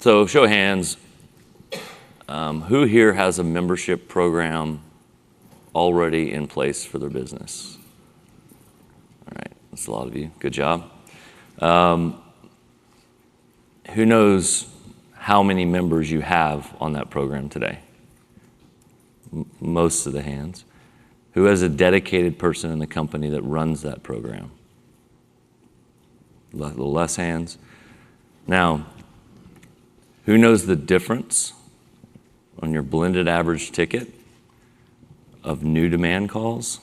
So show of hands, who here has a membership program already in place for their business? All right, that's a lot of you. Good job. Who knows how many members you have on that program today? Most of the hands. Who has a dedicated person in the company that runs that program? A little less hands. Now, who knows the difference on your blended average ticket of new demand calls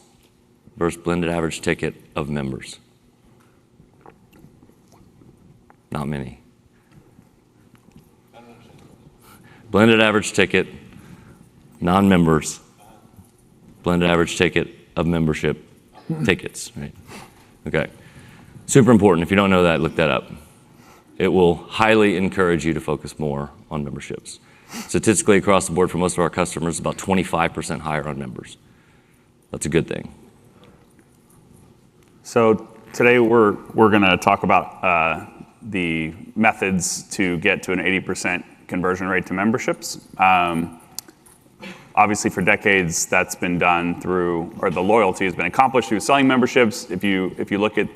versus blended average ticket of members? Not many. Blended average ticket, non-members, blended average ticket of membership tickets, right? Okay. Super important. If you don't know that, look that up. It will highly encourage you to focus more on memberships. Statistically, across the board for most of our customers, about 25% higher on members. That's a good thing. So today we're going to talk about the methods to get to an 80% conversion rate to memberships. Obviously, for decades, that's been done through, or the loyalty has been accomplished through selling memberships. If you look at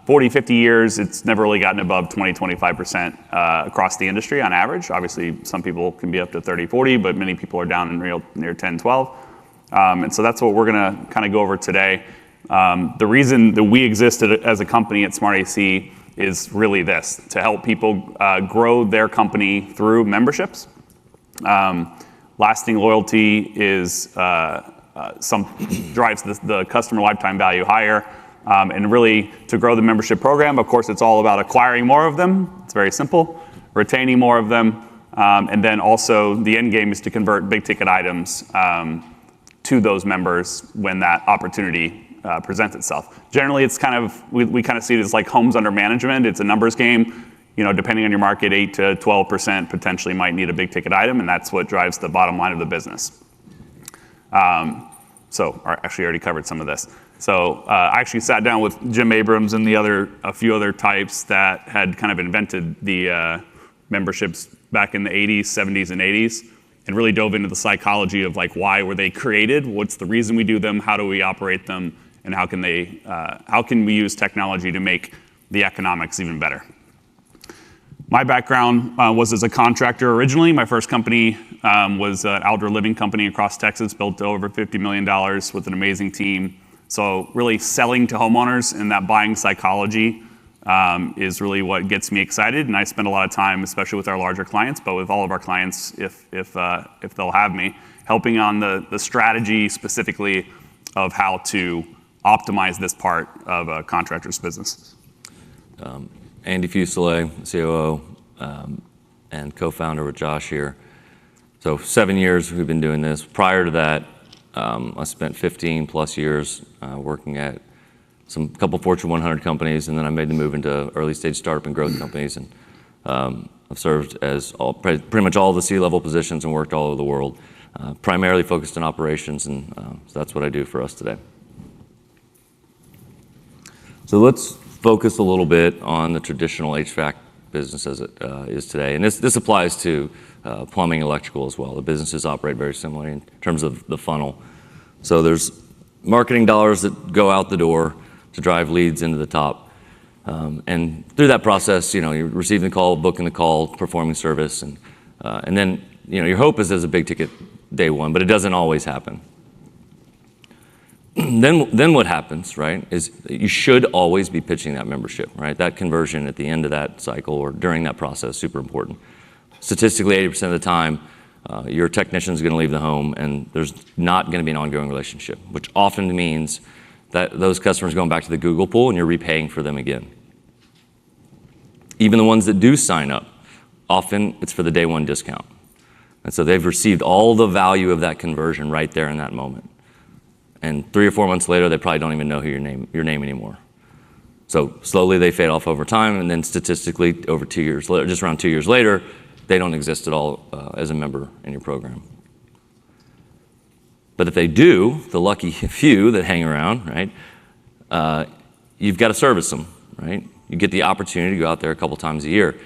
40, 50 years, it's never really gotten above 20, 25% across the industry on average. Obviously, some people can be up to 30, 40, but many people are down in near 10, 12. And so that's what we're going to kind of go over today. The reason that we exist as a company at Smart AC is really this, to help people grow their company through memberships. Lasting loyalty is drives the customer lifetime value higher. And really, to grow the membership program, of course, it's all about acquiring more of them. It's very simple. Retaining more of them. And then also, the end game is to convert big ticket items to those members when that opportunity presents itself. Generally, it's kind of, we kind of see it as like homes under management. It's a numbers game. You know, depending on your market, 8 to 12% potentially might need a big ticket item, and that's what drives the bottom line of the business. So, actually, I already covered some of this. So, I actually sat down with Jim Abrams and a few other types that had kind of invented the memberships back in the 80s, 70s, and 80s, and really dove into the psychology of like why were they created, what's the reason we do them, how do we operate them, and how can we use technology to make the economics even better. My background was as a contractor originally. My first company was an outdoor living company across Texas, built to over $50 million with an amazing team. So really selling to homeowners and that buying psychology is really what gets me excited. And I spend a lot of time, especially with our larger clients, but with all of our clients, if they'll have me, helping on the strategy specifically of how to optimize this part of a contractor's business. Andy Fuselier, COO, and co-founder with Josh here. So 7 years we've been doing this. Prior to that, I spent 15 plus years working at a couple Fortune 100 companies, and then I made the move into early stage startup and growth companies. And I've served as pretty much all the C-level positions and worked all over the world, primarily focused on operations, and so that's what I do for us today. So let's focus a little bit on the traditional HVAC business as it is today. And this applies to plumbing, electrical as well. The businesses operate very similarly in terms of the funnel. So there's marketing dollars that go out the door to drive leads into the top. And through that process, you're receiving the call, booking the call, performing service. And then, your hope is there's a big ticket day one, but it doesn't always happen. Then what happens, right, is you should always be pitching that membership, right? That conversion at the end of that cycle or during that process, super important. Statistically, 80% of the time, your technician is going to leave the home and there's not going to be an ongoing relationship, which often means that those customers are going back to the Google pool and you're repaying for them again. Even the ones that do sign up, often it's for the day one discount. And so they've received all the value of that conversion right there in that moment. And 3 or 4 months later, they probably don't even know your name anymore. So slowly they fade off over time, and then statistically, over 2 years later, just around 2 years later, they don't exist at all as a member in your program. But if they do, the lucky few that hang around, right, you've got to service them, right? You get the opportunity to go out there a couple times a year.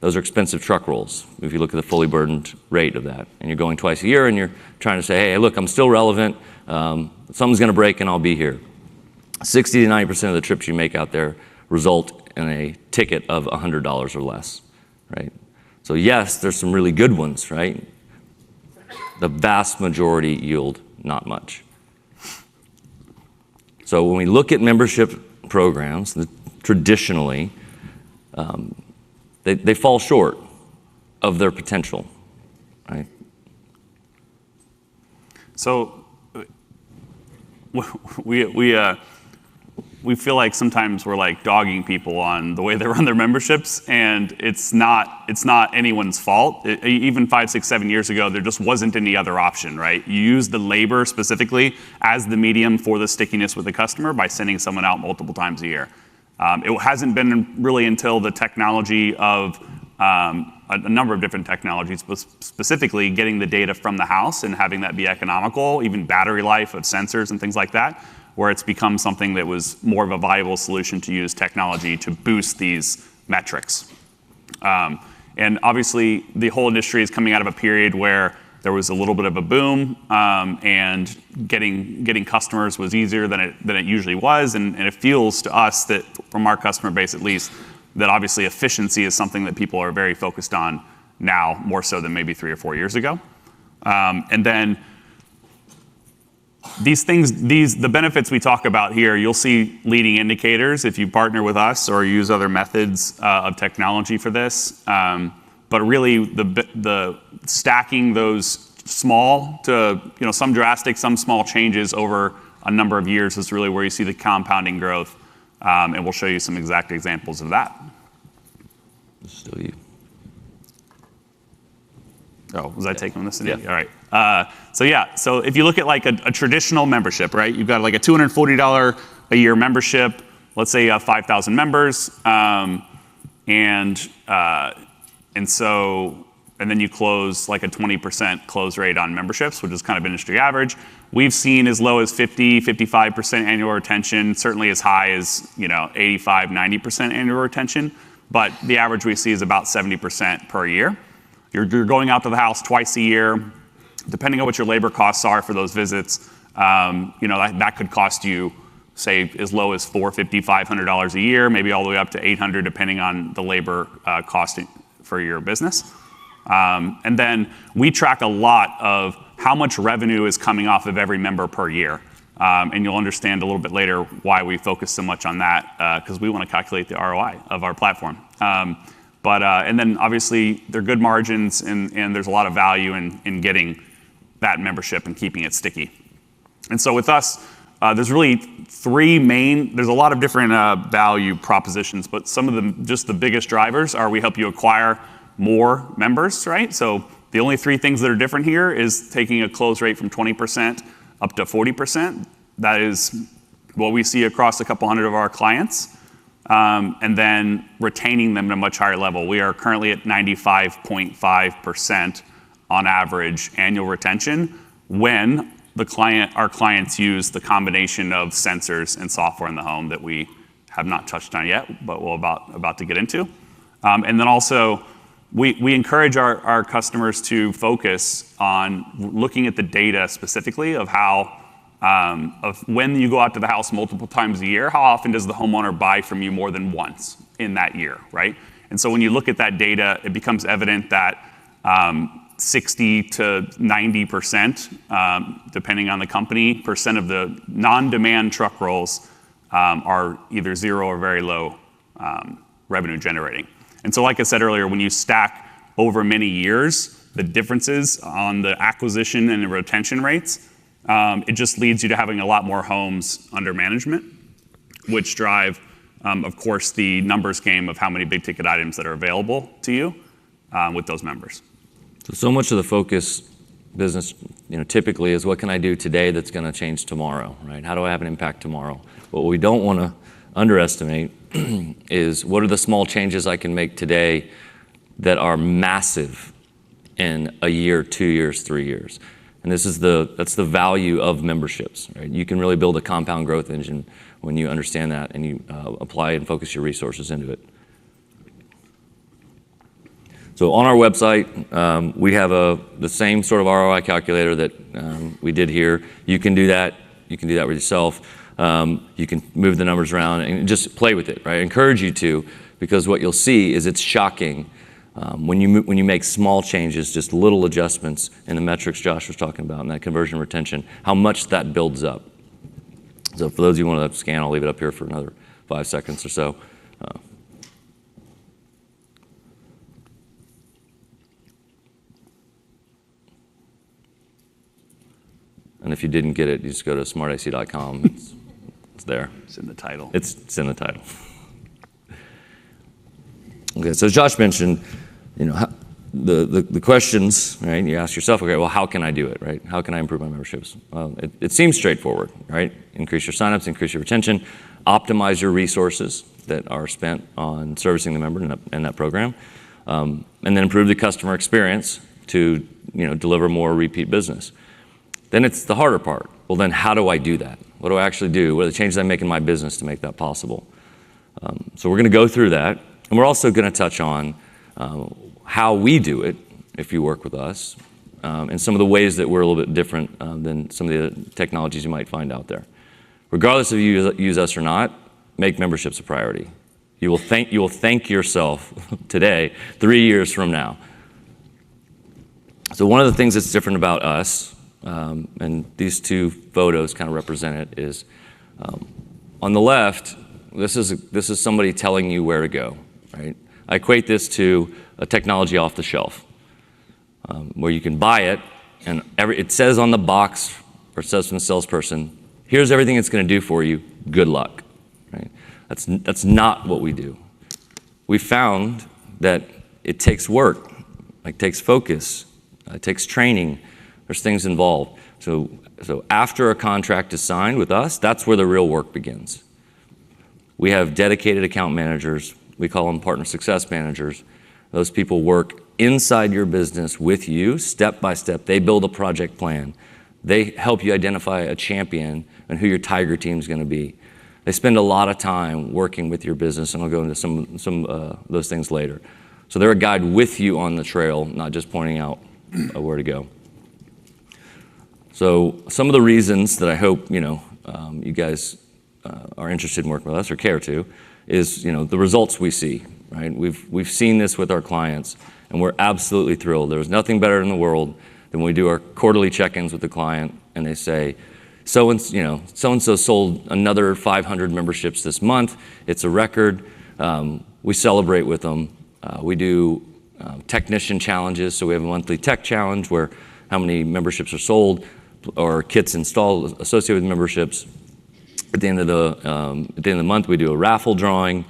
those are expensive truck rolls. If you look at the fully burdened rate of that, and you're going twice a year and you're trying to say, hey, look, I'm still relevant. Something's going to break and I'll be here. 60 to 90% of the trips you make out there result in a ticket of $100 or less, right? So yes, there's some really good ones, right? The vast majority yield not much. So when we look at membership programs, traditionally, they fall short of their potential, right? So we feel like sometimes we're like dogging people on the way they run their memberships, and it's not anyone's fault. Even 5, 6, 7 years ago, there just wasn't any other option, right? You use the labor specifically as the medium for the stickiness with the customer by sending someone out multiple times a year. It hasn't been really until the technology of a number of different technologies, but specifically getting the data from the house and having that be economical, even battery life of sensors and things like that, where it's become something that was more of a viable solution to use technology to boost these metrics. And obviously, the whole industry is coming out of a period where there was a little bit of a boom, and getting customers was easier than it usually was. And it feels to us that, from our customer base at least, that obviously efficiency is something that people are very focused on now, more so than maybe 3 or 4 years ago. And then the benefits we talk about here, you'll see leading indicators if you partner with us or use other methods of technology for this. But really, the stacking those small to some drastic, some small changes over a number of years is really where you see the compounding growth. And we'll show you some exact examples of that. Still you. Oh, was I taking this? Yeah. All right. So if you look at like a traditional membership, right? You've got like a $240 a year membership. Let's say you have 5,000 members, and then you close like a 20% close rate on memberships, which is kind of industry average. We've seen as low as 50, 55% annual retention, certainly as high as 85, 90% annual retention. But the average we see is about 70% per year. You're going out to the house twice a year. Depending on what your labor costs are for those visits, that could cost you, say, as low as $450, $500 a year, maybe all the way up to $800, depending on the labor cost for your business. And then we track a lot of how much revenue is coming off of every member per year. And you'll understand a little bit later why we focus so much on that, because we want to calculate the ROI of our platform. And then obviously there are good margins, and there's a lot of value in getting that membership and keeping it sticky. And so with us, there's really there's a lot of different value propositions, but some of just the biggest drivers are we help you acquire more members, right? So the only 3 things that are different here is taking a close rate from 20% up to 40%. That is what we see across a couple hundred of our clients. And then retaining them at a much higher level. We are currently at 95.5% on average annual retention when our clients use the combination of sensors and software in the home that we have not touched on yet, but we're about to get into. And then also, we encourage our customers to focus on looking at the data specifically of of when you go out to the house multiple times a year, how often does the homeowner buy from you more than once in that year, right? And so when you look at that data, it becomes evident that 60 to 90%, depending on the company, percent of the non-demand truck rolls are either zero or very low revenue generating. And so like I said earlier, when you stack over many years, the differences on the acquisition and the retention rates, it just leads you to having a lot more homes under management, which drive, of course, the numbers game of how many big ticket items that are available to you with those members. So much of the focus business, typically is what can I do today that's going to change tomorrow, right? How do I have an impact tomorrow? What we don't want to underestimate is what are the small changes I can make today that are massive in a year, 2 years, 3 years. And that's the value of memberships, right? You can really build a compound growth engine when you understand that and you apply and focus your resources into it. So on our website, we have the same sort of ROI calculator that we did here. You can do that. You can do that with yourself. You can move the numbers around and just play with it, right? I encourage you to, because what you'll see is it's shocking when you make small changes, just little adjustments in the metrics Josh was talking about and that conversion retention, how much that builds up. So for those of you who want to scan, I'll leave it up here for another 5 seconds or so. And if you didn't get it, you just go to smartac.com. It's there. It's in the title. It's in the title. Okay, so as Josh mentioned, the questions, right? You ask yourself, okay, well, how can I do it, right? How can I improve my memberships? Well, it seems straightforward, right? Increase your signups, increase your retention, optimize your resources that are spent on servicing the member in that program, and then improve the customer experience to deliver more repeat business. Then it's the harder part. Well, then how do I do that? What do I actually do? What are the changes I make in my business to make that possible? So we're going to go through that, and we're also going to touch on how we do it if you work with us, and some of the ways that we're a little bit different than some of the technologies you might find out there. Regardless if you use us or not, make memberships a priority. You will thank yourself today, 3 years from now. So one of the things that's different about us, and these two photos kind of represent it, is on the left, this is somebody telling you where to go, right? I equate this to a technology off the shelf, where you can buy it, and it says on the box, or it says from the salesperson, here's everything it's going to do for you. Good luck, right? That's not what we do. We found that it takes work, it takes focus, it takes training. There's things involved. So after a contract is signed with us, that's where the real work begins. We have dedicated account managers. We call them partner success managers. Those people work inside your business with you, step by step. They build a project plan. They help you identify a champion and who your tiger team is going to be. They spend a lot of time working with your business, and I'll go into some of those things later. So they're a guide with you on the trail, not just pointing out where to go. So some of the reasons that I hope you guys are interested in working with us or care to is the results we see, right? We've seen this with our clients, and we're absolutely thrilled. There's nothing better in the world than when we do our quarterly check-ins with the client, and they say, so-and-so sold another 500 memberships this month. It's a record. We celebrate with them. We do technician challenges. So we have a monthly tech challenge where how many memberships are sold or kits installed associated with memberships. At the end of the month, we do a raffle drawing,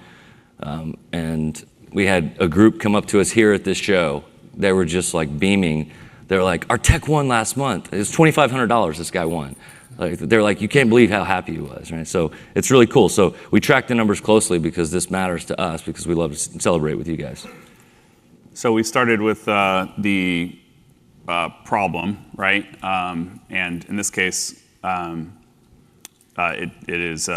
and we had a group come up to us here at this show. They were just like beaming. They're like, our tech won last month. It was $2,500. This guy won. They're like, you can't believe how happy he was, right? So it's really cool. So we track the numbers closely because this matters to us because we love to celebrate with you guys. So we started with the problem, right? And in this case, it has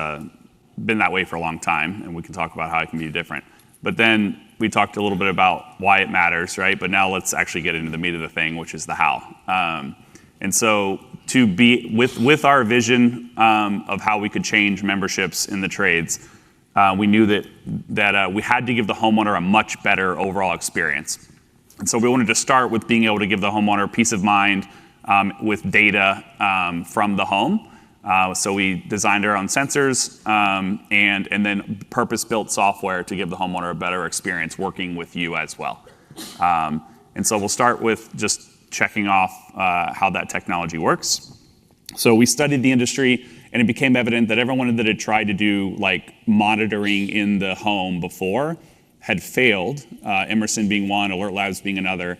been that way for a long time, and we can talk about how it can be different. But then we talked a little bit about why it matters, right? But now let's actually get into the meat of the thing, which is the how. And so to be with our vision of how we could change memberships in the trades, we knew that we had to give the homeowner a much better overall experience. And so we wanted to start with being able to give the homeowner peace of mind with data from the home. So we designed our own sensors and then purpose-built software to give the homeowner a better experience working with you as well. And so we'll start with just checking off how that technology works. So we studied the industry, and it became evident that everyone that had tried to do like monitoring in the home before had failed, Emerson being one, Alert Labs being another,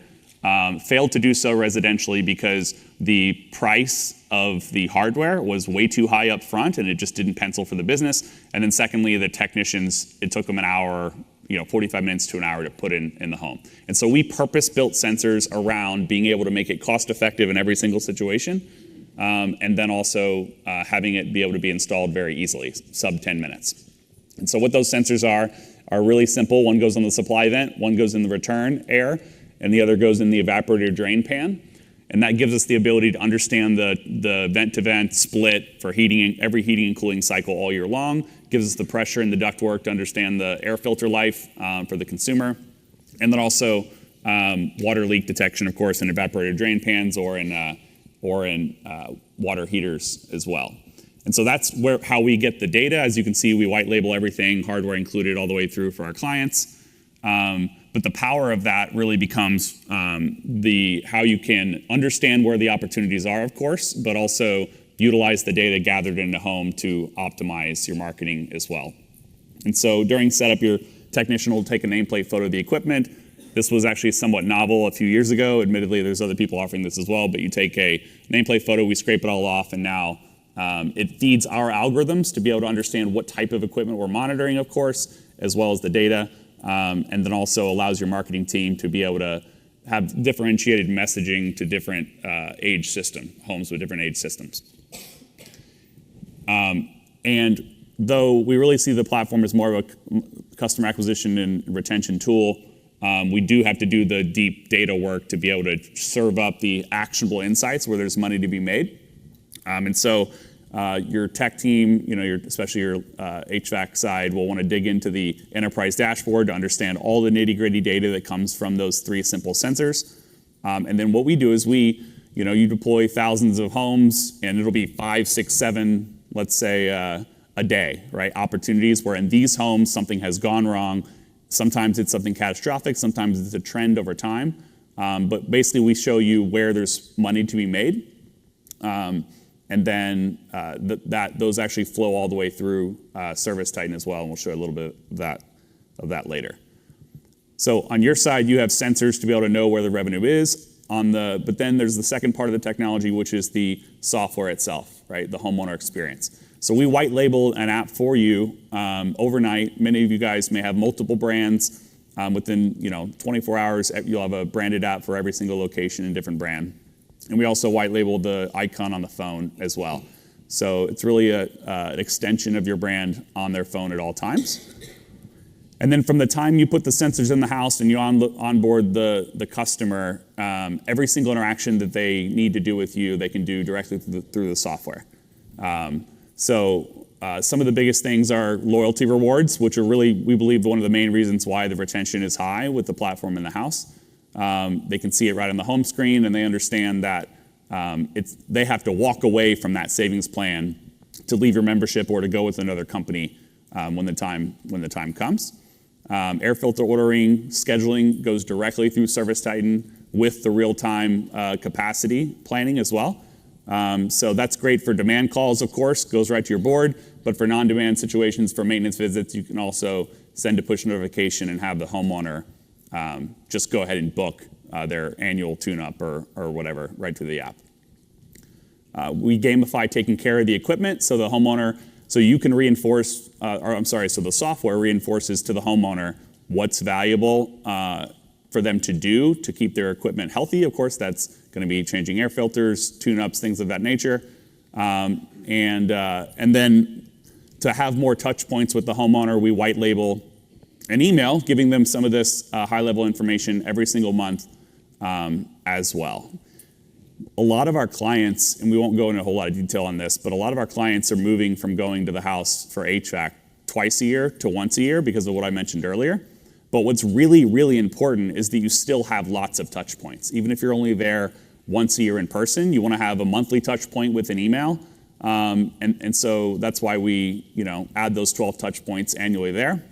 failed to do so residentially because the price of the hardware was way too high up front and it just didn't pencil for the business. And then secondly, the technicians, it took them an hour, 45 minutes to an hour to put in the home. And so we purpose-built sensors around being able to make it cost-effective in every single situation, and then also having it be able to be installed very easily, sub 10 minutes. And so what those sensors are are really simple. One goes on the supply vent, one goes in the return air, and the other goes in the evaporator drain pan. And that gives us the ability to understand the vent-to-vent split for every heating and cooling cycle all year long. Gives us the pressure in the ductwork to understand the air filter life for the consumer. And then also water leak detection, of course, in evaporator drain pans or in water heaters as well. And so that's how we get the data. As you can see, we white label everything, hardware included all the way through for our clients. But the power of that really becomes how you can understand where the opportunities are, of course, but also utilize the data gathered in the home to optimize your marketing as well. And so during setup, your technician will take a nameplate photo of the equipment. This was actually somewhat novel a few years ago. Admittedly, there's other people offering this as well, but you take a nameplate photo, we scrape it all off, and now it feeds our algorithms to be able to understand what type of equipment we're monitoring, of course, as well as the data. And then also allows your marketing team to be able to have differentiated messaging to different homes with different age systems. And though we really see the platform as more of a customer acquisition and retention tool, we do have to do the deep data work to be able to serve up the actionable insights where there's money to be made. And so your tech team, especially your HVAC side, will want to dig into the enterprise dashboard to understand all the nitty-gritty data that comes from those 3 simple sensors. And then what we do is you deploy thousands of homes, and it'll be 5, 6, 7, let's say, a day, right? Opportunities where in these homes something has gone wrong. Sometimes it's something catastrophic. Sometimes it's a trend over time. But basically, we show you where there's money to be made. And then those actually flow all the way through ServiceTitan as well, and we'll show a little bit of that later. So on your side, you have sensors to be able to know where the revenue is. But then there's the second part of the technology, which is the software itself, right? The homeowner experience. So we white label an app for you overnight. Many of you guys may have multiple brands. Within 24 hours, you'll have a branded app for every single location and different brand. And we also white label the icon on the phone as well. So it's really an extension of your brand on their phone at all times. And then from the time you put the sensors in the house and you onboard the customer, every single interaction that they need to do with you, they can do directly through the software. So some of the biggest things are loyalty rewards, which are really, we believe, one of the main reasons why the retention is high with the platform in the house. They can see it right on the home screen, and they understand that they have to walk away from that savings plan to leave your membership or to go with another company when the time comes. Air filter ordering, scheduling goes directly through ServiceTitan with the real-time capacity planning as well. So that's great for demand calls, of course, goes right to your board. But for non-demand situations, for maintenance visits, you can also send a push notification and have the homeowner just go ahead and book their annual tune-up or whatever right to the app. We gamify taking care of the equipment, so the homeowner, so you can reinforce, so the software reinforces to the homeowner what's valuable for them to do to keep their equipment healthy. Of course, that's going to be changing air filters, tune-ups, things of that nature. And then to have more touch points with the homeowner, we white label an email giving them some of this high-level information every single month as well. A lot of our clients, and we won't go into a whole lot of detail on this, but a lot of our clients are moving from going to the house for HVAC twice a year to once a year because of what I mentioned earlier. But what's really, really important is that you still have lots of touch points. Even if you're only there once a year in person, you want to have a monthly touch point with an email. And so that's why we add those 12 touch points annually there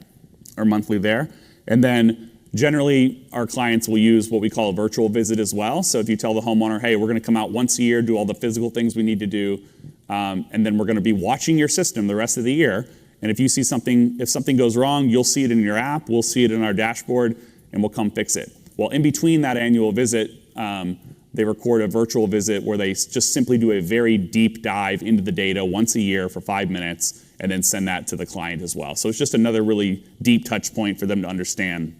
or monthly there. And then generally our clients will use what we call a virtual visit as well. So if you tell the homeowner, hey, we're going to come out once a year, do all the physical things we need to do, and then we're going to be watching your system the rest of the year. And if you see if something goes wrong, you'll see it in your app, we'll see it in our dashboard, and we'll come fix it. Well, in between that annual visit, they record a virtual visit where they just simply do a very deep dive into the data once a year for 5 minutes and then send that to the client as well. So it's just another really deep touch point for them to understand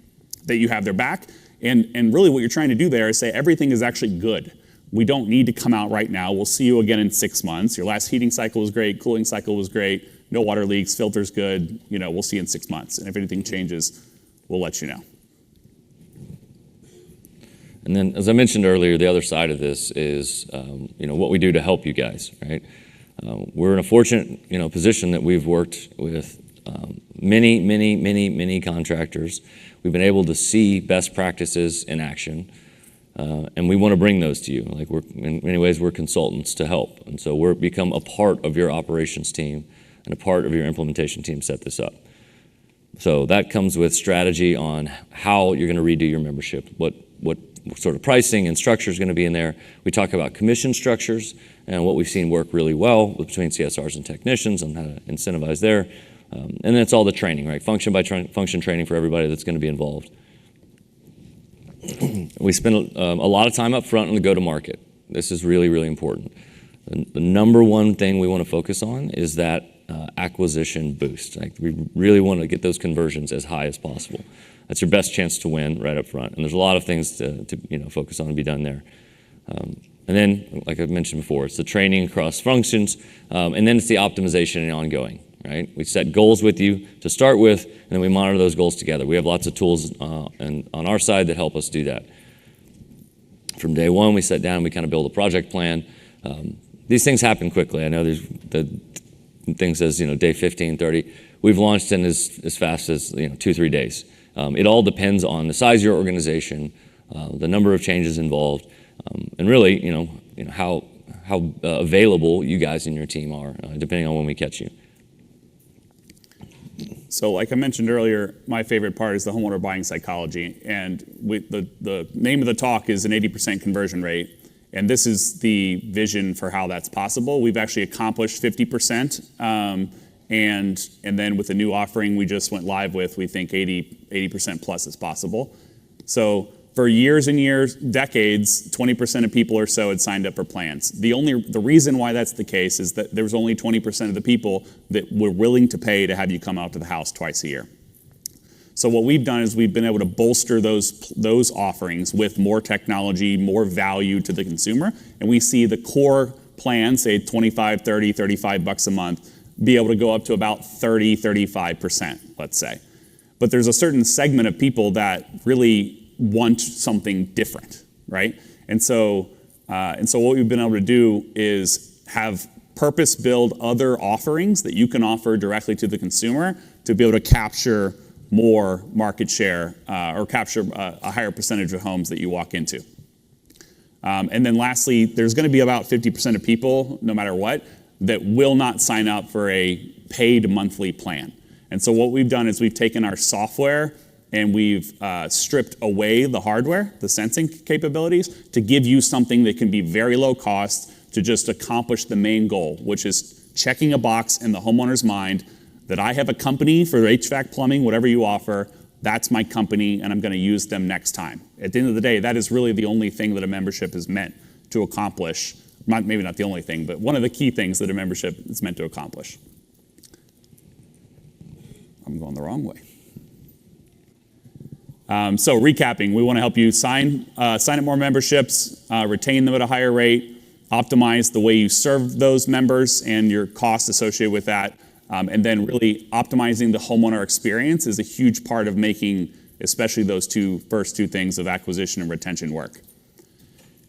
that you have their back. And really what you're trying to do there is say everything is actually good. We don't need to come out right now. We'll see you again in 6 months. Your last heating cycle was great, cooling cycle was great, no water leaks, filter's good, we'll see in 6 months. And if anything changes, we'll let you know. And then, as I mentioned earlier, the other side of this is, what we do to help you guys, right? We're in a fortunate, position that we've worked with many contractors. We've been able to see best practices in action, and we want to bring those to you. Like in many ways, we're consultants to help, and so we're become a part of your operations team and a part of your implementation team set this up. So that comes with strategy on how you're going to redo your membership, what sort of pricing and structure is going to be in there. We talk about commission structures and what we've seen work really well between CSRs and technicians and how to incentivize there. And then it's all the training, right? Function by function training for everybody that's going to be involved. We spend a lot of time up front on the go-to-market. This is really, really important. The number one thing we want to focus on is that acquisition boost. Like we really want to get those conversions as high as possible. That's your best chance to win right up front. And there's a lot of things to focus on and be done there. And then, like I mentioned before, it's the training across functions, and then it's the optimization and ongoing, right? We set goals with you to start with, and then we monitor those goals together. We have lots of tools on our side that help us do that. From day one, we sat down and we kind of build a project plan. These things happen quickly. I know there's the thing says, day 15, 30. We've launched in as fast as 2-3 days. It all depends on the size of your organization, the number of changes involved, and really, how available you guys and your team are, depending on when we catch you. So like I mentioned earlier, my favorite part is the homeowner buying psychology. And the name of the talk is an 80% conversion rate. And this is the vision for how that's possible. We've actually accomplished 50%. And then with the new offering we just went live with, we think 80% plus is possible. So for years and years, decades, 20% of people or so had signed up for plans. The reason why that's the case is that there was only 20% of the people that were willing to pay to have you come out to the house twice a year. So what we've done is we've been able to bolster those offerings with more technology, more value to the consumer, and we see the core plan, say 25, 30, 35 bucks a month, be able to go up to about 30, 35%, let's say. But there's a certain segment of people that really want something different, right? And so what we've been able to do is have purpose-build other offerings that you can offer directly to the consumer to be able to capture more market share or capture a higher percentage of homes that you walk into. And then lastly, there's going to be about 50% of people, no matter what, that will not sign up for a paid monthly plan. And so what we've done is we've taken our software and we've stripped away the hardware, the sensing capabilities, to give you something that can be very low cost to just accomplish the main goal, which is checking a box in the homeowner's mind that I have a company for HVAC, plumbing, whatever you offer, that's my company and I'm going to use them next time. At the end of the day, that is really the only thing that a membership is meant to accomplish. Maybe not the only thing, but one of the key things that a membership is meant to accomplish. I'm going the wrong way. So recapping, we want to help you sign up more memberships, retain them at a higher rate, optimize the way you serve those members and your costs associated with that, and then really optimizing the homeowner experience is a huge part of making especially those first two things of acquisition and retention work.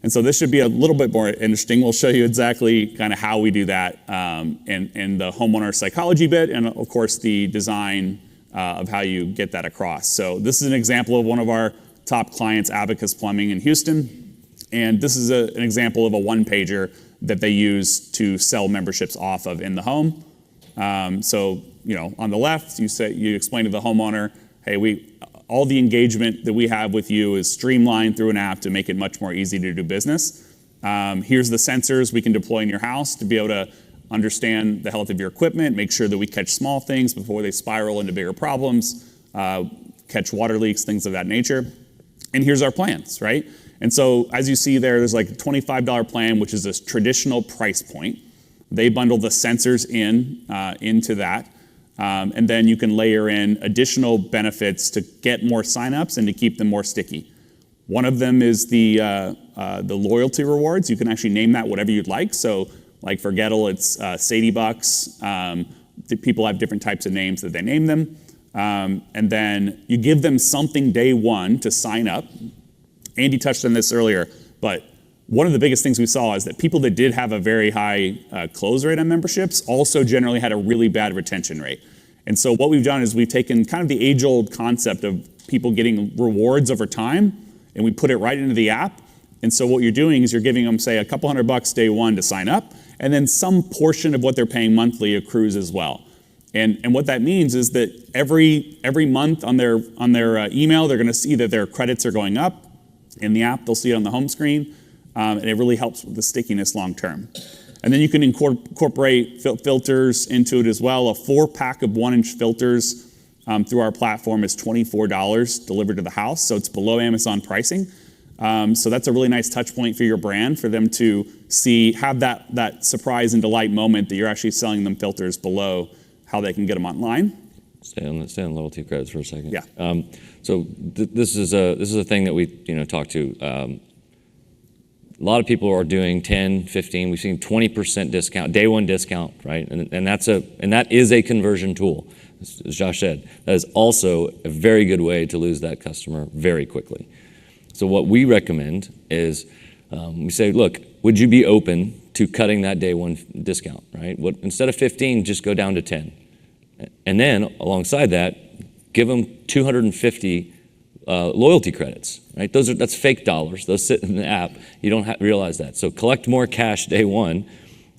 And so this should be a little bit more interesting. We'll show you exactly kind of how we do that and the homeowner psychology bit, and of course the design of how you get that across. So this is an example of one of our top clients, Abacus Plumbing in Houston. And this is an example of a one-pager that they use to sell memberships off of in the home. So, on the left, you explain to the homeowner, hey, all the engagement that we have with you is streamlined through an app to make it much more easy to do business. Here's the sensors we can deploy in your house to be able to understand the health of your equipment, make sure that we catch small things before they spiral into bigger problems, catch water leaks, things of that nature. And here's our plans, right? And so as you see there's like a $25 plan, which is a traditional price point. They bundle the sensors into that. And then you can layer in additional benefits to get more signups and to keep them more sticky. One of them is the loyalty rewards. You can actually name that whatever you'd like. So like for Gettle, it's $80. the people have different types of names that they name them. And then you give them something day one to sign up. Andy touched on this earlier, but one of the biggest things we saw is that people that did have a very high close rate on memberships also generally had a really bad retention rate. And so what we've done is we've taken kind of the age-old concept of people getting rewards over time, and we put it right into the app. And so what you're doing is you're giving them, say, a couple $100 day one to sign up, and then some portion of what they're paying monthly accrues as well. And what that means is that every month on their email, they're going to see that their credits are going up. In the app, they'll see it on the home screen, and it really helps with the stickiness long term. And then you can incorporate filters into it as well. A 4-pack of 1-inch filters through our platform is $24 delivered to the house, so it's below Amazon pricing. So that's a really nice touch point for your brand, for them to have that surprise and delight moment that you're actually selling them filters below how they can get them online. Stay on loyalty credits for a second. Yeah. So this is a thing that we talk to. A lot of people are doing 10, 15. We've seen 20% discount, day one discount, right? And that is a conversion tool, as Josh said. That is also a very good way to lose that customer very quickly. So what we recommend is we say, look, would you be open to cutting that day one discount, right? Instead of 15, just go down to 10. And then alongside that, give them 250 loyalty credits, right? That's fake dollars. Those sit in the app. You don't realize that. So collect more cash day one,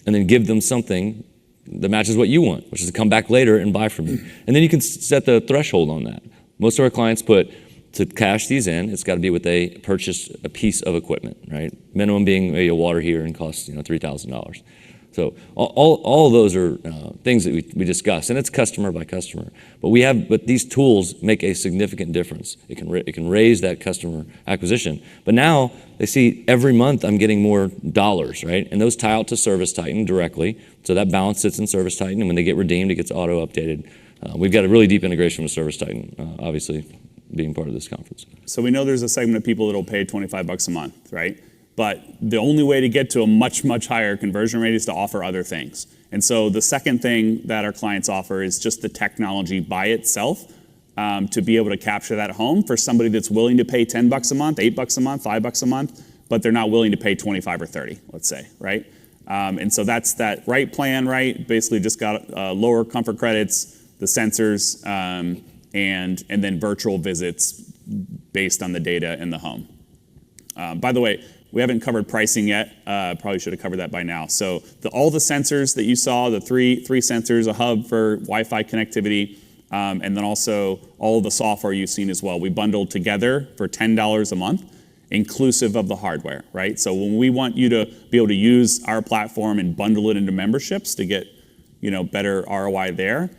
and then give them something that matches what you want, which is to come back later and buy from you. And then you can set the threshold on that. Most of our clients put, to cash these in, it's got to be with a piece of equipment, right? Minimum being maybe a water heater and costs $3,000. So all of those are things that we discuss, and it's customer by customer. But these tools make a significant difference. It can raise that customer acquisition. But now they see every month I'm getting more dollars, right? And those tie out to ServiceTitan directly. So that balance sits in ServiceTitan, and when they get redeemed, it gets auto updated. We've got a really deep integration with ServiceTitan, obviously, being part of this conference. So we know there's a segment of people that'll pay $25 a month, right? But the only way to get to a much, much higher conversion rate is to offer other things. And so the second thing that our clients offer is just the technology by itself to be able to capture that home for somebody that's willing to pay $10 a month, $8 a month, $5 a month, but they're not willing to pay 25 or 30, let's say, right? And so that's that right plan, right? Basically just got lower comfort credits, the sensors, and then virtual visits based on the data in the home. By the way, we haven't covered pricing yet. Probably should have covered that by now. So all the sensors that you saw, the three sensors, a hub for Wi-Fi connectivity, and then also all of the software you've seen as well. We bundled together for $10 a month, inclusive of the hardware, right? So when we want you to be able to use our platform and bundle it into memberships to get better ROI there,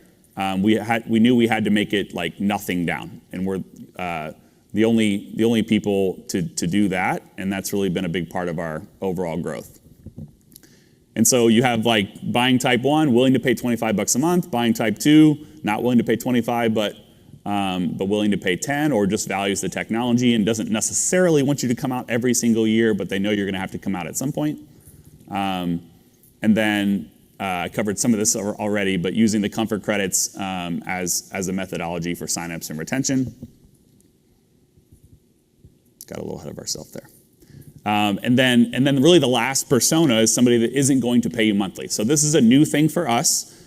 we knew we had to make it like nothing down, and we're the only people to do that, and that's really been a big part of our overall growth. And so you have like buying type 1, willing to pay $25 a month, buying type 2, not willing to pay 25, but willing to pay 10, or just values the technology and doesn't necessarily want you to come out every single year, but they know you're going to have to come out at some point. And then I covered some of this already, but using the comfort credits as a methodology for signups and retention. Got a little ahead of ourselves there. And then really the last persona is somebody that isn't going to pay you monthly. So this is a new thing for us.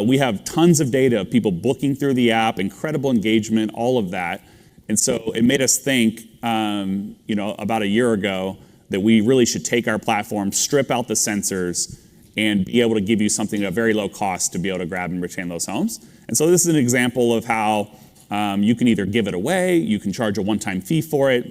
We have tons of data of people booking through the app, incredible engagement, all of that. And so it made us think, about a year ago, that we really should take our platform, strip out the sensors, and be able to give you something at a very low cost to be able to grab and retain those homes. And so this is an example of how you can either give it away, you can charge a one-time fee for it.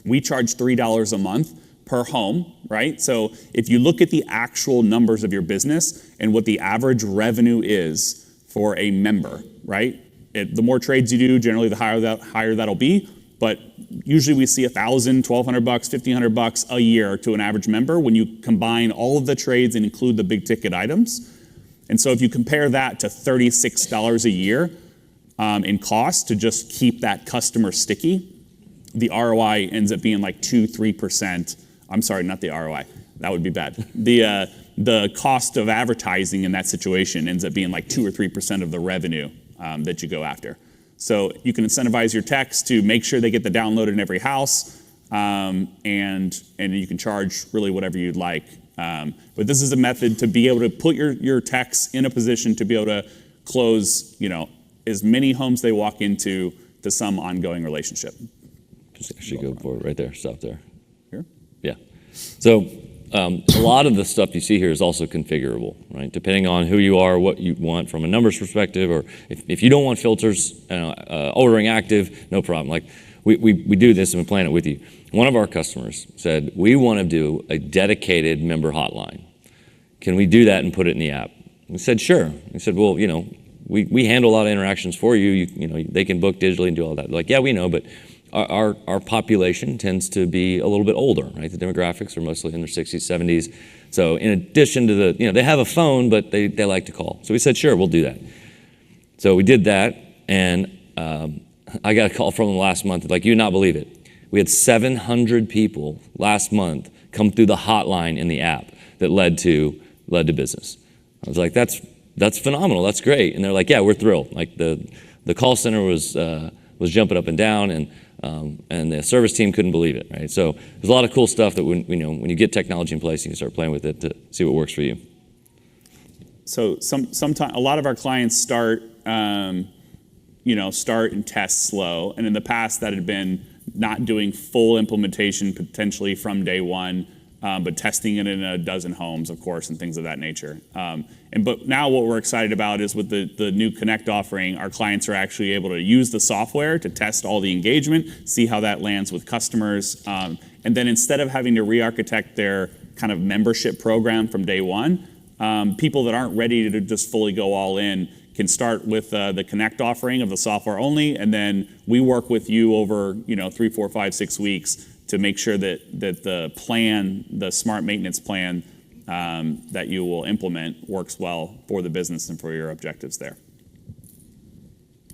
We charge $3 a month per home, right? So if you look at the actual numbers of your business and what the average revenue is for a member, right? The more trades you do, generally the higher that'll be. But usually we see $1,000, $1,200, $1,500 a year to an average member when you combine all of the trades and include the big ticket items. And so if you compare that to $36 a year in cost to just keep that customer sticky, the ROI ends up being like 2-3%. I'm sorry, not the ROI. That would be bad. The the cost of advertising in that situation ends up being like 2 or 3% of the revenue that you go after. So you can incentivize your techs to make sure they get the download in every house, and you can charge really whatever you'd like. But this is a method to be able to put your techs in a position to be able to close, as many homes they walk into to some ongoing relationship. Just actually go for it right there. Stop there. Here? Yeah. So a lot of the stuff you see here is also configurable, right? Depending on who you are, what you want from a numbers perspective, or if you don't want filters, ordering active, no problem. Like we do this and we plan it with you. One of our customers said, we want to do a dedicated member hotline. Can we do that and put it in the app? We said, sure. We said, well, we handle a lot of interactions for you. They can book digitally and do all that. Like, yeah, we know, but our population tends to be a little bit older, right? The demographics are mostly in their 60s, 70s. So in addition to they have a phone, but they like to call. So we said, sure, we'll do that. So we did that, and I got a call from them last month. Like, you'd not believe it. We had 700 people last month come through the hotline in the app that led to business. I was like, that's phenomenal. That's great. And they're like, yeah, we're thrilled. Like the call center was jumping up and down, and the service team couldn't believe it. Right. So there's a lot of cool stuff that when you get technology in place, you can start playing with it to see what works for you. So sometimes a lot of our clients start and test slow, and in the past that had been not doing full implementation potentially from day one, but testing it in a dozen homes, of course, and things of that nature. But now what we're excited about is with the new Connect offering, our clients are actually able to use the software to test all the engagement, see how that lands with customers, and then instead of having to re-architect their kind of membership program from day one, people that aren't ready to just fully go all in can start with the Connect offering of the software only, and then we work with you over 3, 4, 5, 6 weeks to make sure that the smart maintenance plan that you will implement works well for the business and for your objectives there.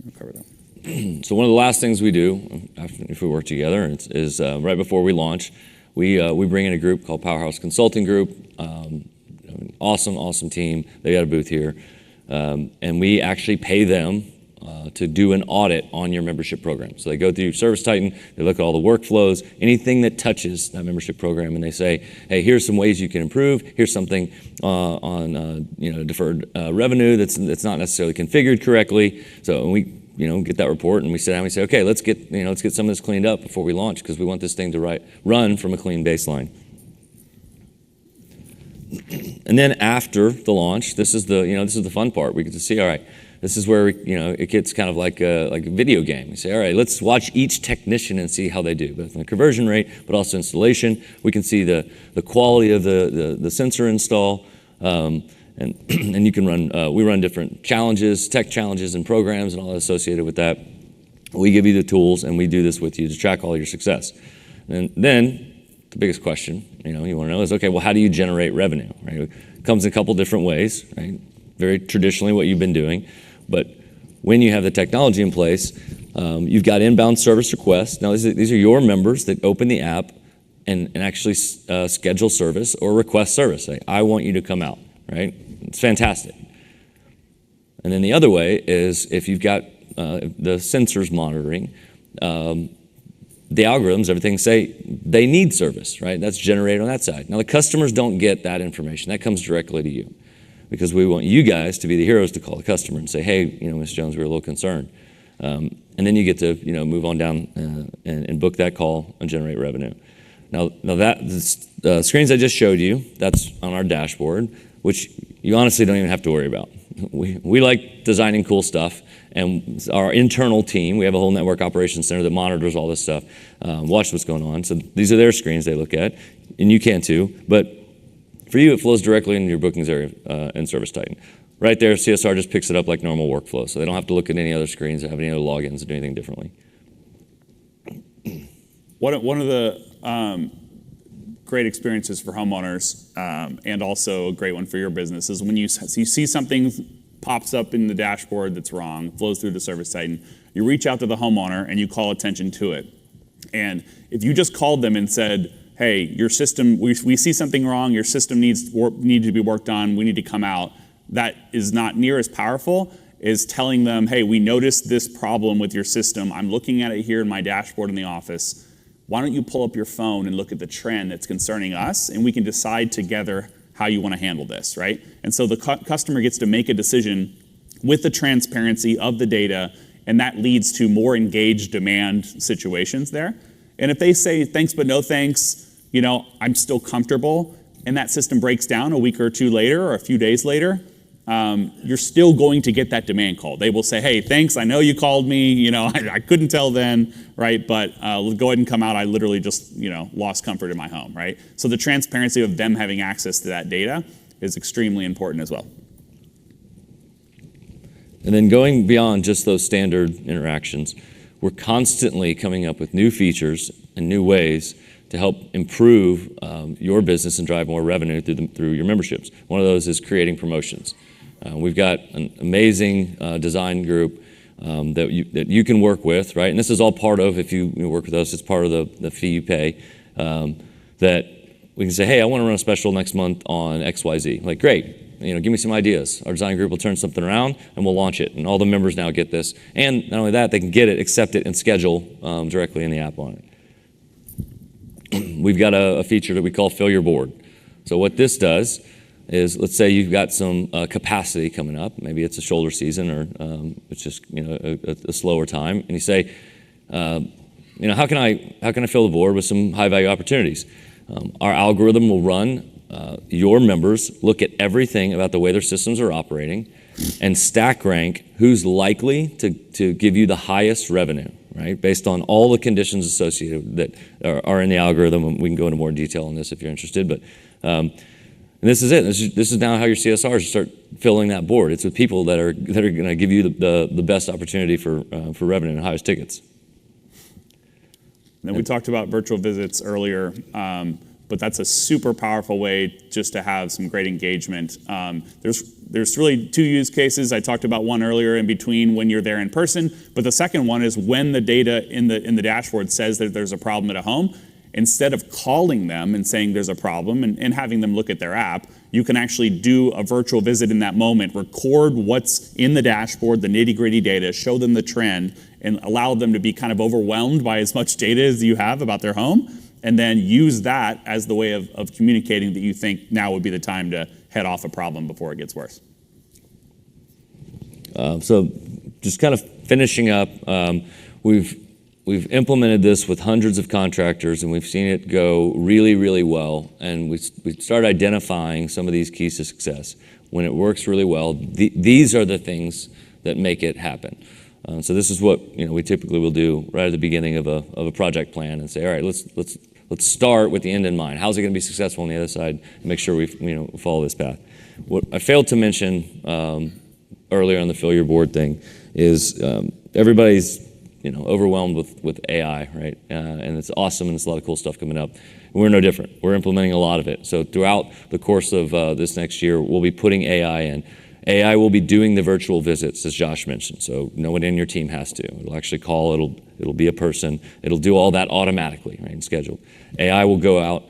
I'll cover that. So one of the last things we do if we work together is right before we launch, we bring in a group called Powerhouse Consulting Group. Awesome team. They got a booth here. And we actually pay them to do an audit on your membership program. So they go through ServiceTitan, they look at all the workflows, anything that touches that membership program, and they say, hey, here's some ways you can improve. Here's something on deferred revenue that's not necessarily configured correctly. So we get that report, and we sit down and we say, okay, let's get some of this cleaned up before we launch, because we want this thing to run from a clean baseline. And then after the launch, this is the fun part. We get to see, all right, this is where it gets kind of like a video game. We say, all right, let's watch each technician and see how they do, both in the conversion rate, but also installation. We can see the quality of the sensor install, and you can run. We run different challenges, tech challenges, and programs, and all associated with that. We give you the tools, and we do this with you to track all your success. And then the biggest question, you want to know is, okay, well, how do you generate revenue? Right? It comes in a couple different ways, right? Very traditionally what you've been doing, but when you have the technology in place, you've got inbound service requests. Now, these are your members that open the app and actually schedule service or request service. Say, I want you to come out, right? It's fantastic. And then the other way is if you've got the sensors monitoring, the algorithms, everything say they need service, right? That's generated on that side. Now, the customers don't get that information. That comes directly to you, because we want you guys to be the heroes to call the customer and say, hey, Ms. Jones, we're a little concerned. And then you get to, move on down and book that call and generate revenue. Now the screens I just showed you, that's on our dashboard, which you honestly don't even have to worry about. We like designing cool stuff, and our internal team, we have a whole network operations center that monitors all this stuff, watch what's going on. So these are their screens they look at, and you can too. But for you, it flows directly into your bookings area in ServiceTitan. Right there, CSR just picks it up like normal workflow, so they don't have to look at any other screens or have any other logins or do anything differently. One of the great experiences for homeowners, and also a great one for your business, is when you see something pops up in the dashboard that's wrong, flows through to ServiceTitan, you reach out to the homeowner and you call attention to it. And if you just called them and said, hey, your system, we see something wrong, your system needs to be worked on, we need to come out, that is not near as powerful as telling them, hey, we noticed this problem with your system. I'm looking at it here in my dashboard in the office. Why don't you pull up your phone and look at the trend that's concerning us, and we can decide together how you want to handle this, right? And so the customer gets to make a decision with the transparency of the data, and that leads to more engaged demand situations there. And if they say thanks but no thanks, I'm still comfortable, and that system breaks down a week or two later or a few days later, you're still going to get that demand call. They will say, hey, thanks, I know you called me, I couldn't tell then, right? But go ahead and come out, I literally just, lost comfort in my home, right? So the transparency of them having access to that data is extremely important as well. And then going beyond just those standard interactions, we're constantly coming up with new features and new ways to help improve your business and drive more revenue through your memberships. One of those is creating promotions. We've got an amazing design group that you can work with, right? And this is all part of, if you work with us, it's part of the fee you pay, that we can say, hey, I want to run a special next month on XYZ. Like, great. Give me some ideas. Our design group will turn something around and we'll launch it. And all the members now get this. And not only that, they can get it, accept it, and schedule directly in the app on it. We've got a feature that we call Fill Your Board. So what this does is, let's say you've got some capacity coming up. Maybe it's a shoulder season or it's just a slower time. And you say, how can I fill the board with some high value opportunities? Our algorithm will run your members, look at everything about the way their systems are operating, and stack rank who's likely to give you the highest revenue, right? Based on all the conditions associated that are in the algorithm. We can go into more detail on this if you're interested, but and this is it. This is now how your CSRs start filling that board. It's with people that are going to give you the best opportunity for revenue and highest tickets. And we talked about virtual visits earlier. But that's a super powerful way just to have some great engagement. There's really two use cases. I talked about one earlier in between when you're there in person, but the second one is when the data in the dashboard says that there's a problem at a home. Instead of calling them and saying there's a problem and having them look at their app, you can actually do a virtual visit in that moment, record what's in the dashboard, the nitty-gritty data, show them the trend, and allow them to be kind of overwhelmed by as much data as you have about their home. And then use that as the way of communicating that you think now would be the time to head off a problem before it gets worse. So just kind of finishing up, we've implemented this with hundreds of contractors, and we've seen it go really, really well. And we started identifying some of these keys to success. When it works really well, these are the things that make it happen. So this is what we typically will do right at the beginning of a project plan and say, all right, let's start with the end in mind. How's it going to be successful on the other side? And make sure we follow this path. What I failed to mention earlier on the Fill Your Board thing is everybody's overwhelmed with AI, right? And it's awesome, and there's a lot of cool stuff coming up. We're no different. We're implementing a lot of it. So throughout the course of this next year, we'll be putting AI in. AI will be doing the virtual visits, as Josh mentioned, so no one in your team has to. It'll actually call, it'll be a person, it'll do all that automatically, right, and schedule. AI will go out,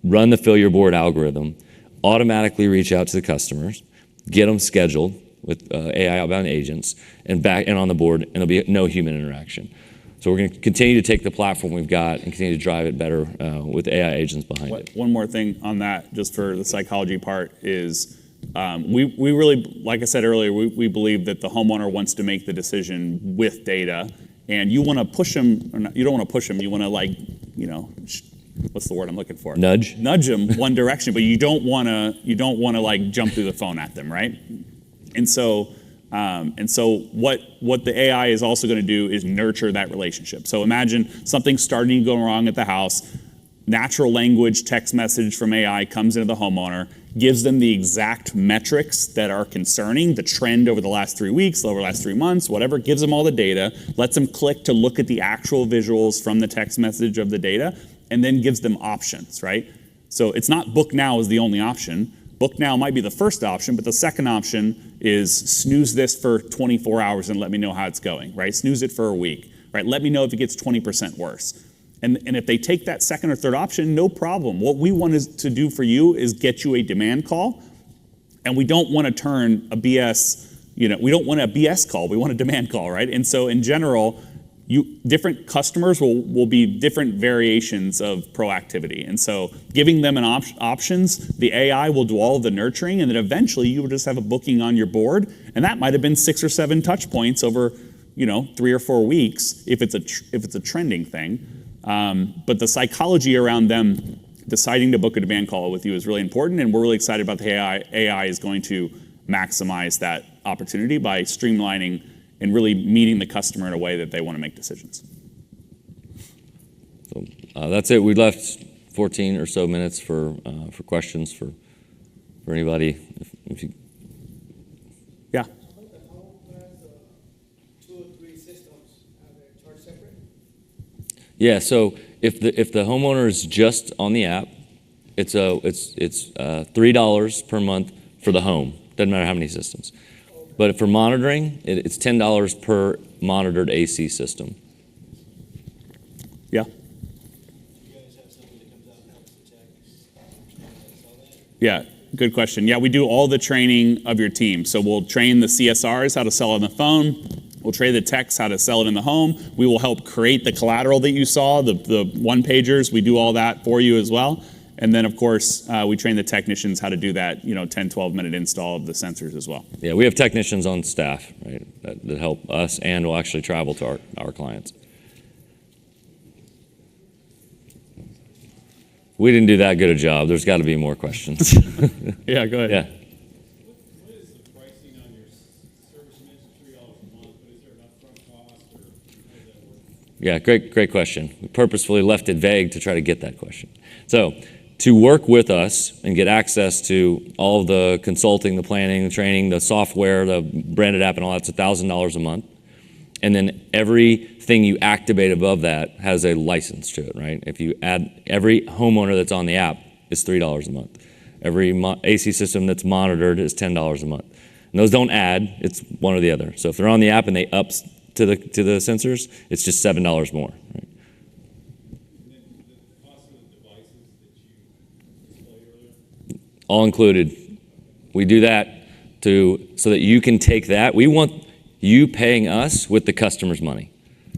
run the Fill Your Board algorithm, automatically reach out to the customers, get them scheduled with AI outbound agents, and on the board, and there'll be no human interaction. So we're going to continue to take the platform we've got and continue to drive it better with AI agents behind it. One more thing on that, just for the psychology part, is we really, like I said earlier, we believe that the homeowner wants to make the decision with data, and you want to push them, or not, you don't want to push them, you want to what's the word I'm looking for? Nudge them one direction, but you don't want to like jump through the phone at them, right? And so what the AI is also going to do is nurture that relationship. So imagine something starting to go wrong at the house. Natural language text message from AI comes into the homeowner, gives them the exact metrics that are concerning, the trend over the last 3 weeks, over the last 3 months, whatever, gives them all the data, lets them click to look at the actual visuals from the text message of the data, and then gives them options, right? So it's not book now is the only option. Book now might be the first option, but the second option is snooze this for 24 hours and let me know how it's going, right? Snooze it for a week, right? Let me know if it gets 20% worse. And if they take that second or third option, no problem. What we want to do for you is get you a demand call, and we don't want to turn a BS, we don't want a BS call, we want a demand call, right? And so in general, different customers will be different variations of proactivity. And so giving them options, the AI will do all of the nurturing, and then eventually you will just have a booking on your board, and that might have been 6 or 7 touch points over 3 or 4 weeks if it's a trending thing. But the psychology around them deciding to book a demand call with you is really important, and we're really excited about the AI. AI is going to maximize that opportunity by streamlining and really meeting the customer in a way that they want to make decisions. So that's it. We left 14 or so minutes for questions for anybody. If you. Yeah. The home has 2 or 3 systems. Are they charged separate? Yeah. So if the homeowner is just on the app, it's $3 per month for the home. Doesn't matter how many systems. But for monitoring, it's $10 per monitored AC system. Yeah. You guys have something that comes out and helps the techs sell that? Yeah, good question. Yeah, we do all the training of your team. So we'll train the CSRs how to sell on the phone. We'll train the techs how to sell it in the home. We will help create the collateral that you saw, the one-pagers. We do all that for you as well. And then, of course, we train the technicians how to do that, 10, 12-minute install of the sensors as well. Yeah, we have technicians on staff, right, that help us and will actually travel to our clients. We didn't do that good a job. There's got to be more questions. Yeah, go ahead. Yeah. What is the pricing on your service? You mentioned $3 a month, but is there an upfront cost, or how does that work? Yeah, great question. We purposefully left it vague to try to get that question. So, to work with us and get access to all of the consulting, the planning, the training, the software, the branded app and all that's $1,000 a month. And then everything you activate above that has a license to it, right? If you add every homeowner that's on the app is $3 a month. Every AC system that's monitored is $10 a month. And those don't add, it's one or the other. So if they're on the app and they up to the sensors, it's just $7 more, right? All included. We do that so that you can take that. We want you paying us with the customer's money.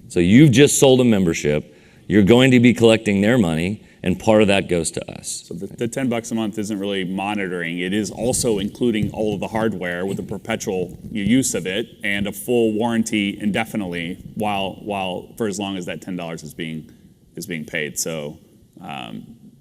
So you've just sold a membership. You're going to be collecting their money, and part of that goes to us. So the $10 a month isn't really monitoring. It is also including all of the hardware with the perpetual use of it and a full warranty indefinitely while for as long as that $10 is being paid. So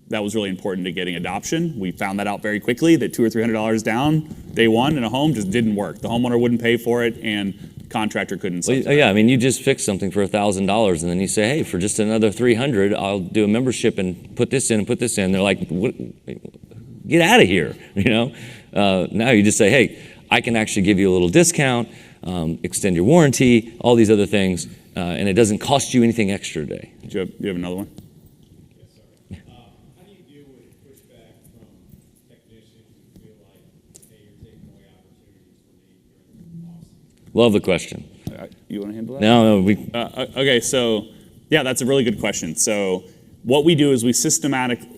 that was really important to getting adoption. We found that out very quickly, that $200 or $300 down day one in a home just didn't work. The homeowner wouldn't pay for it, and the contractor couldn't subsidize. Well, yeah, I mean, you just fix something for $1,000, and then you say, hey, for just another $300, I'll do a membership and put this in and put this in. They're like, what? Get out of here, Now you just say, hey, I can actually give you a little discount, extend your warranty, all these other things, and it doesn't cost you anything extra today. Do you have another one? Love the question. You want to handle that? No, okay, so yeah, that's a really good question. So what we do is we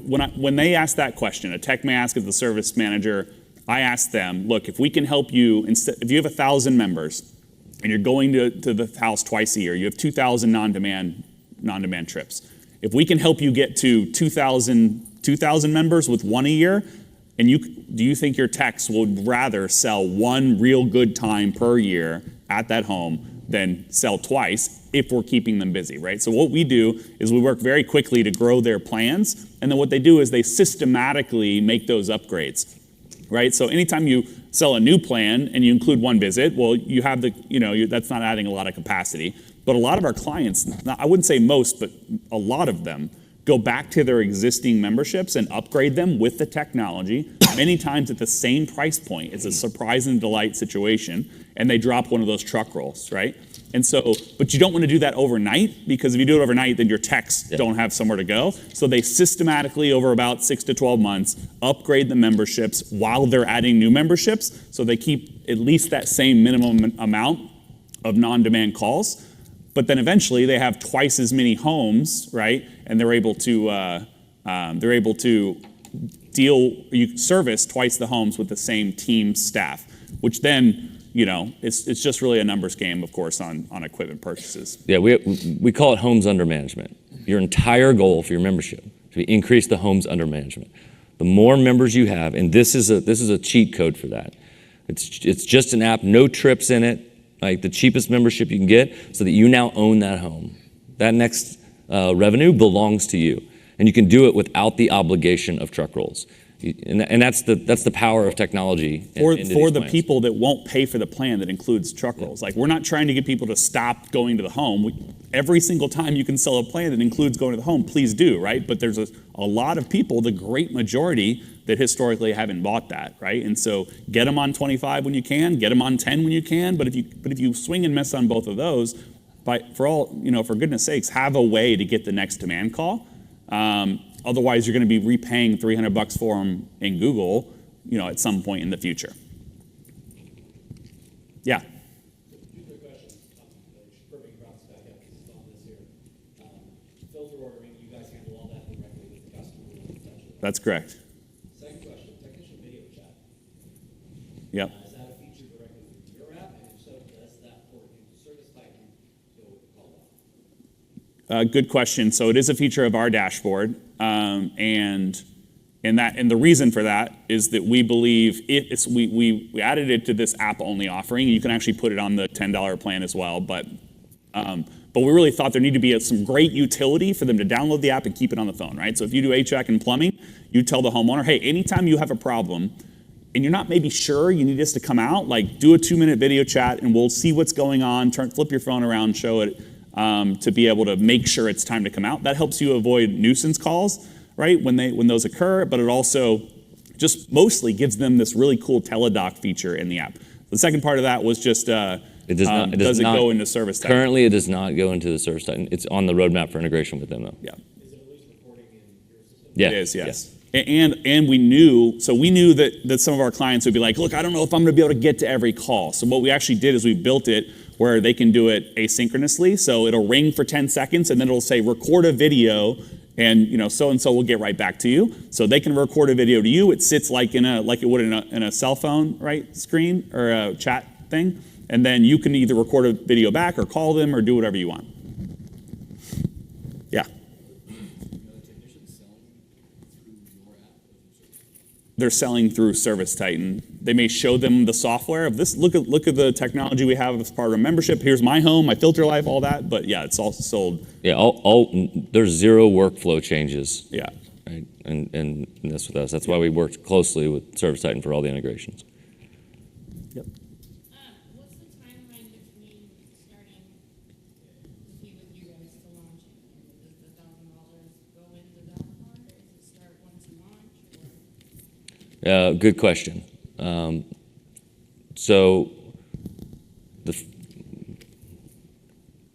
when they ask that question, a tech may ask of the service manager, I ask them, look, if we can help you, if you have 1,000 members and you're going to the house twice a year, you have 2,000 non-demand trips. If we can help you get to 2,000 members with 1 a year, and do you think your techs would rather sell 1 real good time per year at that home than sell twice if we're keeping them busy, right? So what we do is we work very quickly to grow their plans, and then what they do is they systematically make those upgrades, right? So anytime you sell a new plan and you include 1 visit, well, you have that's not adding a lot of capacity. But a lot of our clients, I wouldn't say most, but a lot of them, go back to their existing memberships and upgrade them with the technology, many times at the same price point. It's a surprise and delight situation, and they drop one of those truck rolls, right? And so, but you don't want to do that overnight, because if you do it overnight, then your techs don't have somewhere to go. So they systematically, over about 6 to 12 months, upgrade the memberships while they're adding new memberships, so they keep at least that same minimum amount of non-demand calls but then eventually they have twice as many homes, right? And they're able to service twice the homes with the same team staff, which then, it's just really a numbers game, of course, on equipment purchases. Yeah, we call it homes under management. Your entire goal for your membership is to increase the homes under management. The more members you have, and this is a cheat code for that. It's just an app, no trips in it, like the cheapest membership you can get, so that you now own that home. That next revenue belongs to you, and you can do it without the obligation of truck rolls. And that's the power of technology. For the people that won't pay for the plan that includes truck rolls. Like, we're not trying to get people to stop going to the home. Every single time you can sell a plan that includes going to the home, please do, right? But there's a lot of people, the great majority, that historically haven't bought that, right? And so get them on 25 when you can, get them on 10 when you can. But if you swing and miss on both of those, for goodness sakes, have a way to get the next demand call. Otherwise, you're going to be repaying $300 for them in Google, at some point in the future. Yeah. Two quick questions. Perfect props back up. This is on this here. Filter ordering, you guys handle all that directly with the customer. That's correct. Second question, technician video chat. Yep. Is that a feature directly with your app? And if so, does that port into ServiceTitan to call that? Good question. So it is a feature of our dashboard, and the reason for that is that we believe we added it to this app only offering. You can actually put it on the $10 plan as well, but we really thought there needed to be some great utility for them to download the app and keep it on the phone, right? So if you do HVAC and plumbing, you tell the homeowner, hey, anytime you have a problem and you're not maybe sure you need us to come out, like, do a 2-minute video chat and we'll see what's going on. Flip your phone around, show it. To be able to make sure it's time to come out. That helps you avoid nuisance calls, right, when those occur, but it also just mostly gives them this really cool teledoc feature in the app. The second part of that was just, does it go into ServiceTitan? Currently, it does not go into the ServiceTitan. It's on the roadmap for integration with them, though. Yeah. Is it at least reporting in your system? Yeah. It is, yes. And we knew that some of our clients would be like, look, I don't know if I'm going to be able to get to every call. So what we actually did is we built it where they can do it asynchronously. So it'll ring for 10 seconds and then it'll say record a video, and so-and-so will get right back to you. So they can record a video to you. It sits like it would in a cell phone, right, screen or a chat thing. And then you can either record a video back or call them or do whatever you want. Yeah. They're selling through ServiceTitan. They may show them the software of this. Look at the technology we have as part of our membership. Here's my home, my filter life, all that. But yeah, it's all sold. Yeah, there's zero workflow changes. Yeah. Right, and that's with us. That's why we worked closely with ServiceTitan for all the integrations. Yep. What's the timeline between starting with you guys to launching? Does the $1,000 go into that part, or does it start once you launch? Good question. So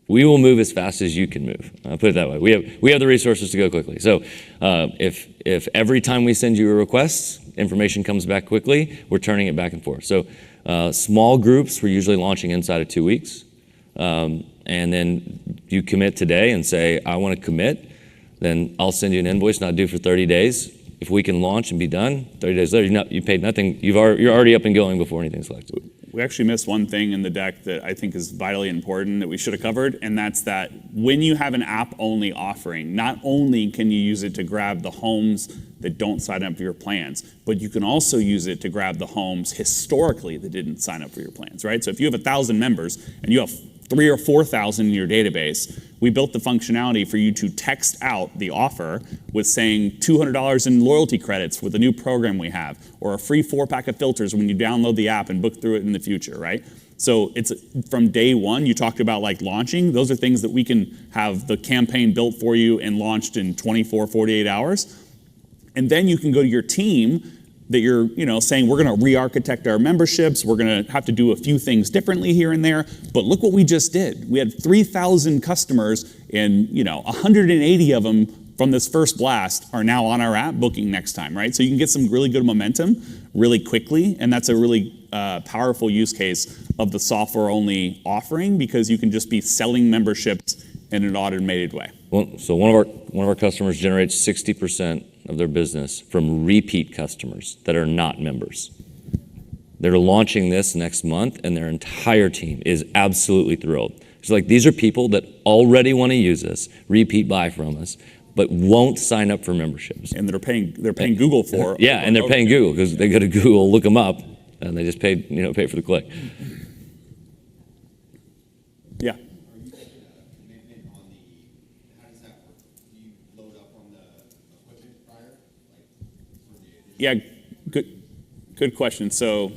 we will move as fast as you can move. I'll put it that way. We have the resources to go quickly. So if every time we send you a request, information comes back quickly, we're turning it back and forth. So small groups, we're usually launching inside of 2 weeks. And then you commit today and say, I want to commit, then I'll send you an invoice not due for 30 days. If we can launch and be done, 30 days later, you paid nothing. You're already up and going before anything's selected. We actually missed one thing in the deck that I think is vitally important that we should have covered, and that's that when you have an app-only offering, not only can you use it to grab the homes that don't sign up for your plans, but you can also use it to grab the homes historically that didn't sign up for your plans, right? So if you have 1,000 members and you have 3,000 or 4,000 in your database, we built the functionality for you to text out the offer with saying $200 in loyalty credits with a new program we have, or a free 4-pack of filters when you download the app and book through it in the future, right? So it's from day one. You talked about like launching. Those are things that we can have the campaign built for you and launched in 24, 48 hours. And then you can go to your team that you're, saying we're going to re-architect our memberships. We're going to have to do a few things differently here and there. But look what we just did. We had 3,000 customers, and 180 of them from this first blast are now on our app booking next time, right? So you can get some really good momentum really quickly, and that's a really powerful use case of the software-only offering because you can just be selling memberships in an automated way. So one of our customers generates 60% of their business from repeat customers that are not members. They're launching this next month, and their entire team is absolutely thrilled. It's like these are people that already want to use us, repeat buy from us, but won't sign up for memberships. And they're paying Google for it. Yeah, and they're paying Google because they go to Google, look them up, and they just pay for the click. Yeah. Are you taking a commitment on how does that work? Do you load up on the equipment prior? Like for the additional? Yeah, good question. So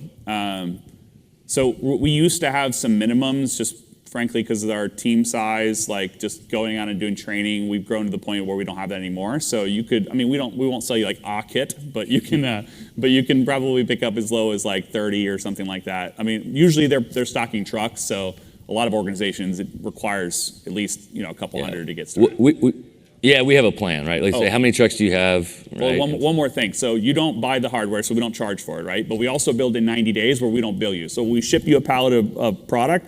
we used to have some minimums, just frankly because of our team size, like just going out and doing training. We've grown to the point where we don't have that anymore. So you could, I mean, we won't sell you like a kit, but you can probably pick up as low as like 30 or something like that. I mean, usually they're stocking trucks, so a lot of organizations it requires at least a couple hundred to get started. We have a plan, right? Like say, how many trucks do you have? Right? Well, one more thing. So you don't buy the hardware, so we don't charge for it, right? But we also build in 90 days where we don't bill you. So we ship you a pallet of product.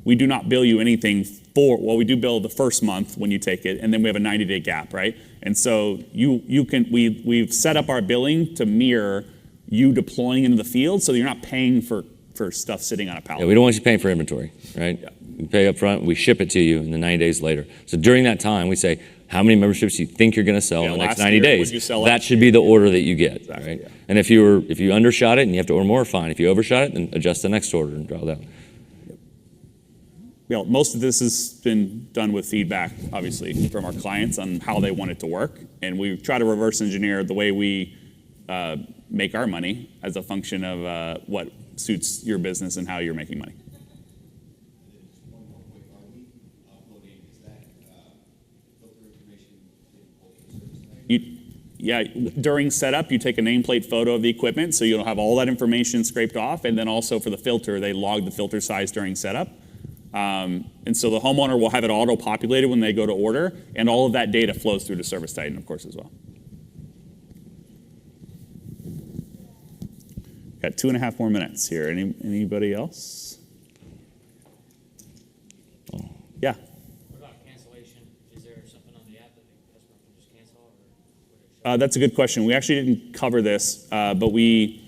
We do not bill you anything we do bill the first month when you take it, and then we have a 90-day gap, right? And so we've set up our billing to mirror you deploying into the field, so you're not paying for stuff sitting on a pallet. Yeah, we don't want you paying for inventory, right? Yeah. We pay up front, we ship it to you, and then 90 days later. So during that time, we say, how many memberships do you think you're going to sell in the next 90 days? That should be the order that you get, exactly, right? Yeah. And if you undershot it and you have to order more, fine. If you overshot it, then adjust the next order and draw it out. Most of this has been done with feedback, obviously, from our clients on how they want it to work. And we try to reverse engineer the way we make our money as a function of what suits your business and how you're making money. And then just one more quick, are we uploading, is that filter information in ServiceTitan? During setup, you take a nameplate photo of the equipment, so you'll have all that information scraped off. And then also for the filter, they log the filter size during setup. And so the homeowner will have it auto-populated when they go to order, and all of that data flows through to ServiceTitan, of course, as well. Got 2.5 more minutes here. Anybody else? Oh. Yeah. What about cancellation? Is there something on the app that the customer can just cancel, or would it show? That's a good question. We actually didn't cover this, but we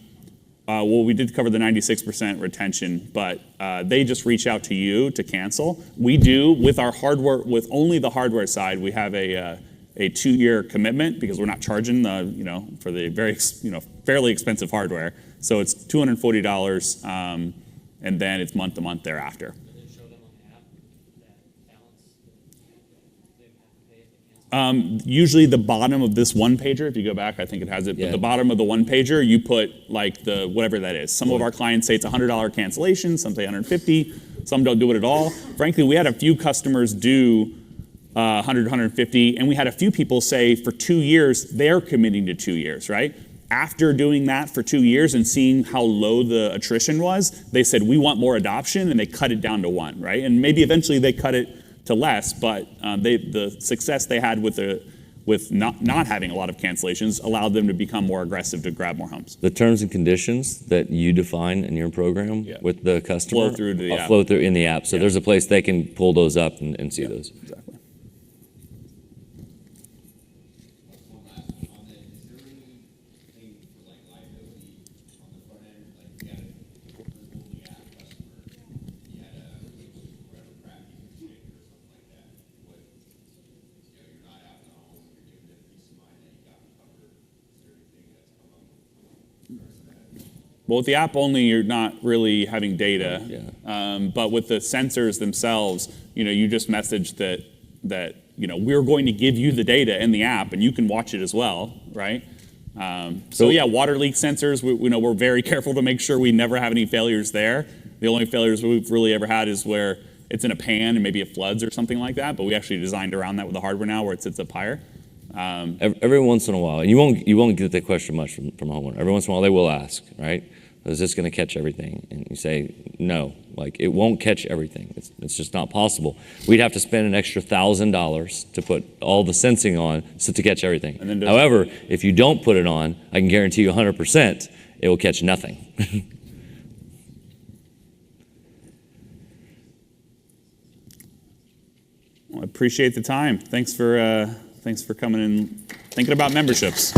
did cover the 96% retention, but they just reach out to you to cancel. We do with our hardware, with only the hardware side. We have a 2-year commitment because we're not charging for the very fairly expensive hardware. So it's $240, and then it's month to month thereafter. Does it show them on the app that balance they have to pay if they cancel? Usually the bottom of this one pager, if you go back, I think it has it, but the bottom of the one pager, you put like the whatever that is. Some of our clients say it's $100 cancellation, some say $150, some don't do it at all. Frankly, we had a few customers do 100, 150, and we had a few people say for 2 years, they're committing to 2 years, right? After doing that for 2 years and seeing how low the attrition was, they said, we want more adoption, and they cut it down to 1, right? And maybe eventually they cut it to less, but the success they had with not having a lot of cancellations allowed them to become more aggressive to grab more homes. The terms and conditions that you define in your program with the customer Flow through to the app. Flow through in the app. So there's a place they can pull those up and see those. Exactly. One last one on that. Is there anything for like liability on the front end? Like you got a holding app customer, you had whatever crap you could stick or something like that. You're not out in the home, you're giving them peace of mind that you got them covered. Is there anything that's come up in regards to that? Well, with the app only, you're not really having data. But with the sensors themselves, you just message that we're going to give you the data in the app, and you can watch it as well, right? Water leak sensors, we're very careful to make sure we never have any failures there. The only failures we've really ever had is where it's in a pan and maybe it floods or something like that. But we actually designed around that with the hardware now, where it sits up higher. Every once in a while, and you won't get that question much from a homeowner. Every once in a while, they will ask, right? Is this going to catch everything? And you say, no, like it won't catch everything. It's just not possible. We'd have to spend an extra $1,000 to put all the sensing on to catch everything. And then However, if you don't put it on, I can guarantee you 100% it will catch nothing. Well, I appreciate the time. Thanks for coming and thinking about memberships.